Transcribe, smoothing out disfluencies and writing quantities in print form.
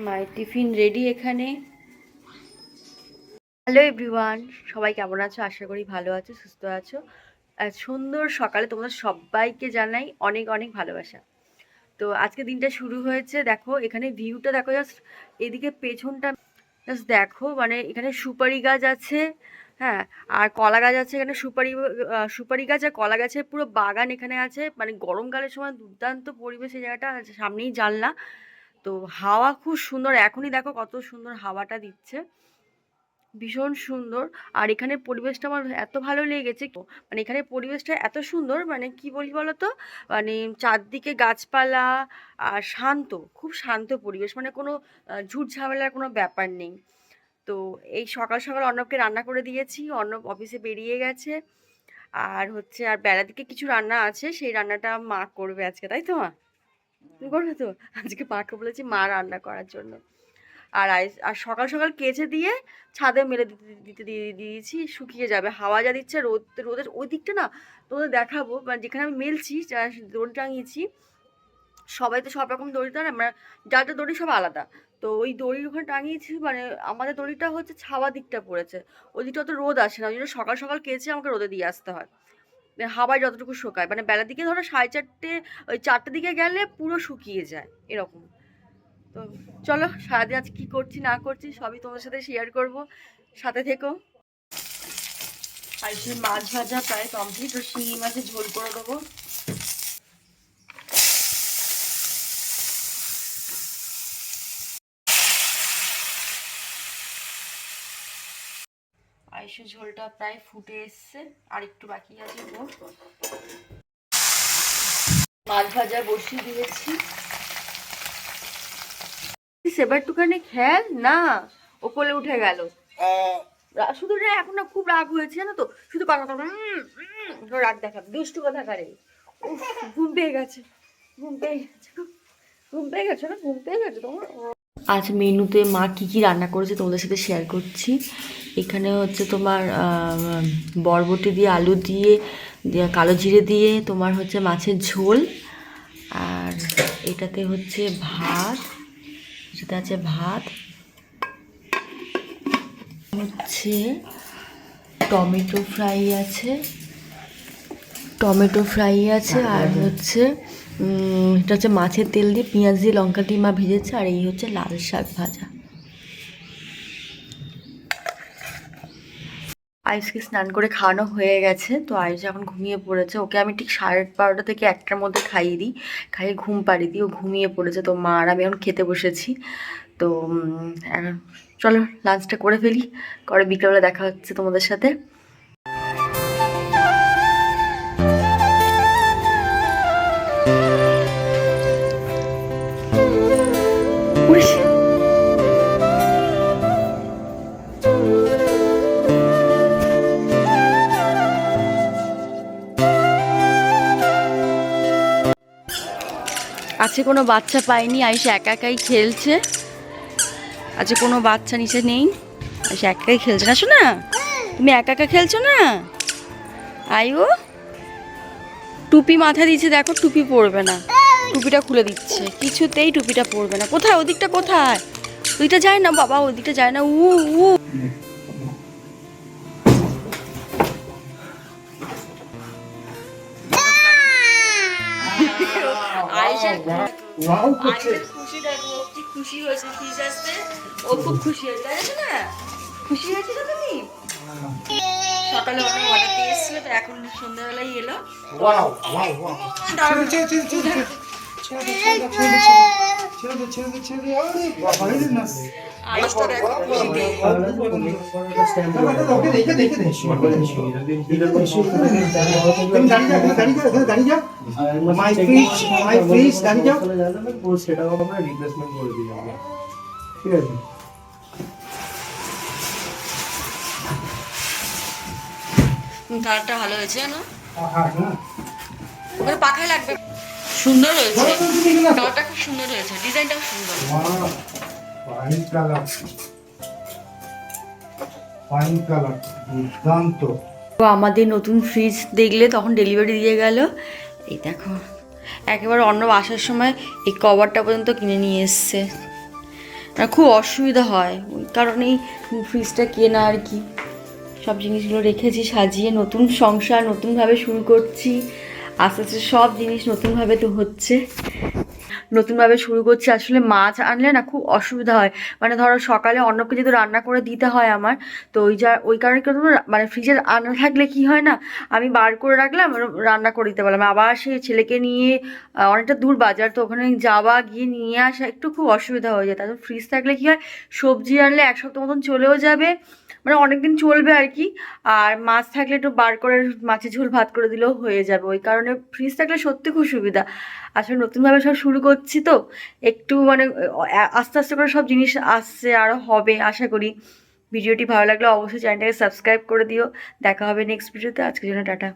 মায়ের tiffin ready এখানে। Hello everyone, সবাই কেমন আছো? আশা করি ভালো আছো, সুস্থ আছো। সুন্দর সকালে তোমাদের সবাইকে জানাই অনেক অনেক ভালোবাসা। তো আজকে দিনটা শুরু হয়েছে, দেখো এখানে ভিউটা দেখো, জাস্ট এদিকে পেছনটা জাস্ট দেখো, মানে এখানে সুপারি গাছ আছে, হ্যাঁ, আর কলা গাছ আছে। এখানে সুপারি গাছ আর কলা গাছের পুরো বাগান এখানে আছে। মানে গরমকালের সময় দুর্দান্ত পরিবেশ এই জায়গাটা, সামনেই জানলা। তো হাওয়া খুব সুন্দর, এখনই দেখো কত সুন্দর হাওয়াটা দিচ্ছে, ভীষণ সুন্দর। আর এখানের পরিবেশটা আমার এত ভালো লেগেছে, মানে এখানে পরিবেশটা এত সুন্দর, মানে কি বলি বলো তো, মানে চারদিকে গাছপালা আর শান্ত, খুব শান্ত পরিবেশ, মানে কোনো ঝুট ঝামেলার কোনো ব্যাপার নেই। তো এই সকাল সকাল অর্ণবকে রান্না করে দিয়েছি, অর্ণব অফিসে বেরিয়ে গেছে। আর হচ্ছে আর বেলার দিকে কিছু রান্না আছে, সেই রান্নাটা মা করবে আজকে, তাই তো মা? তুমি করবে তো? আজকে মাকে বলেছি মা রান্না করার জন্য। আর সকাল সকাল কেচে দিয়ে ছাদে মেলে দিয়েছি, শুকিয়ে যাবে। হাওয়া যা দিচ্ছে, রোদের ওই দিকটা না তোমাদের দেখাবো, মানে যেখানে আমি মেলছি, দড়ি টাঙিয়েছি, সবাই তো সব রকম দড়ি টানে, আমরা যার যার দড়ি সব আলাদা। তো ওই দড়ির ওখানে টাঙিয়েছি, মানে আমাদের দড়িটা হচ্ছে ছাওয়া দিকটা পড়েছে, ওই দিকটা অত রোদ আসে না, ওই জন্য সকাল সকাল কেচে আমাকে রোদে দিয়ে আসতে হয়। হাওয়ায় যতটুকু শুকায়, মানে বেলার দিকে ধরো 4:30, ওই 4টের দিকে গেলে পুরো শুকিয়ে যায় এরকম। তো চলো সারাদিন আজ কী করছি না করছি সবই তোমাদের সাথে শেয়ার করব, সাথে থেকো। আর মাছ ভাজা প্রায় কমপ্লিট, ও শিঙি মাছের ঝোল করে দেবো। আইসে ঝোলটা প্রায় ফুটে এসছে, আর একটু বাকি আছে। মাছ ভাজা বসিয়ে দিয়েছি, সেবারটুখানে খেয়াল না, ও কোলে উঠে গেল। শুধু এখন না খুব রাগ হয়েছে জানো তো, শুধু কথা কথা রাগ দেখাবে, দুষ্টু কথা কারে। ঘুম পেয়ে গেছে, ঘুম পেয়ে গেছে, ঘুম পেয়ে গেছে না, ঘুম পেয়ে গেছে তোমার। আজ মেনুতে মা কি কি রান্না করেছে তোমাদের সাথে শেয়ার করছি। এখানে হচ্ছে তোমার বরবটি দিয়ে, আলু দিয়ে, কালো জিরে দিয়ে তোমার হচ্ছে মাছের ঝোল। আর এটাতে হচ্ছে ভাত, এটাতে আছে ভাত, হচ্ছে টমেটো ফ্রাই আছে, আর হচ্ছে এটা হচ্ছে মাছের তেল দিয়ে পেঁয়াজ দিয়ে লঙ্কা দিয়ে মা ভেজেছে। আর এই হচ্ছে লাল শাক ভাজা। আয়ুষকে স্নান করে খাওয়ানো হয়ে গেছে, তো আয়ুষ এখন ঘুমিয়ে পড়েছে। ওকে আমি ঠিক 12:30 থেকে 1টার মধ্যে খাইয়ে দিই, খাইয়ে ঘুম পাড়িয়ে দিই, ও ঘুমিয়ে পড়েছে। তো মা আর আমি এখন খেতে বসেছি। তো চলো লাঞ্চটা করে ফেলি, করে বিকেলবেলা দেখা হচ্ছে তোমাদের সাথে। আজকে কোনো বাচ্চা পাইনি, আয়ুষ একা একাই খেলছে। আজকে কোনো বাচ্চা নিচে নেই, আয়ুষ একাই খেলছে না। শোনা, তুমি একা একা খেলছো না? আয়ু টুপি মাথা দিচ্ছে, দেখো টুপি পরবে না, টুপিটা খুলে দিচ্ছে, কিছুতেই টুপিটা পরবে না। কোথায় ওদিকটা, কোথায় ওইটা যায় না বাবা, ওদিকটা যায় না। উ উ খুশি দেখো, কি খুশি হয়েছে ফিজ আসতে, ও খুব খুশি হয়েছে, তাই না? খুশি হয়েছে না তুমি? সকালে অনেক অর্ডার দিয়ে এসেছিল, তো এখন সন্ধ্যাবেলায় এলো। কালারটা ভালো হয়েছে না, ওখানে পাখায় লাগবে। সুন্দর হয়েছে, কালারটা খুব সুন্দর হয়েছে, ডিজাইনটাও সুন্দর। তো আমাদের নতুন ফ্রিজ দেখলে তখন ডেলিভারি দিয়ে গেল। এই দেখো, একেবারে অন্য আসার সময় এই কভারটা পর্যন্ত কিনে নিয়ে এসছে। আর খুব অসুবিধা হয়, ওই কারণেই ফ্রিজটা কেনা আর কি। সব জিনিসগুলো রেখেছি সাজিয়ে, নতুন সংসার নতুনভাবে শুরু করছি, আস্তে আস্তে সব জিনিস নতুনভাবে তো হচ্ছে, নতুনভাবে শুরু করছি। আসলে মাছ আনলে না খুব অসুবিধা হয়, মানে ধরো সকালে অন্যকে যেহেতু রান্না করে দিতে হয় আমার, তো ওই কারণে কিন্তু মানে ফ্রিজে আনা থাকলে কি হয় না, আমি বার করে রাখলাম রান্না করে দিতে পারলাম, আবার সেই ছেলেকে নিয়ে অনেকটা দূর বাজার, তো ওখানে যাওয়া গিয়ে নিয়ে আসা একটু খুব অসুবিধা হয়ে যায়। তারপর ফ্রিজ থাকলে কি হয়, সবজি আনলে এক সপ্তাহ মতন চলেও যাবে, মানে অনেকদিন চলবে আর কি। আর মাছ থাকলে একটু বার করে মাছের ঝোল ভাত করে দিলেও হয়ে যাবে, ওই কারণে ফ্রিজ থাকলে সত্যি খুব সুবিধা। আসলে নতুনভাবে সব শুরু করছি তো, একটু মানে আস্তে আস্তে করে সব জিনিস আসছে, আরও হবে আশা করি। ভিডিওটি ভালো লাগলে অবশ্যই চ্যানেলটাকে সাবস্ক্রাইব করে দিও। দেখা হবে নেক্সট ভিডিওতে, আজকের জন্য টাটা।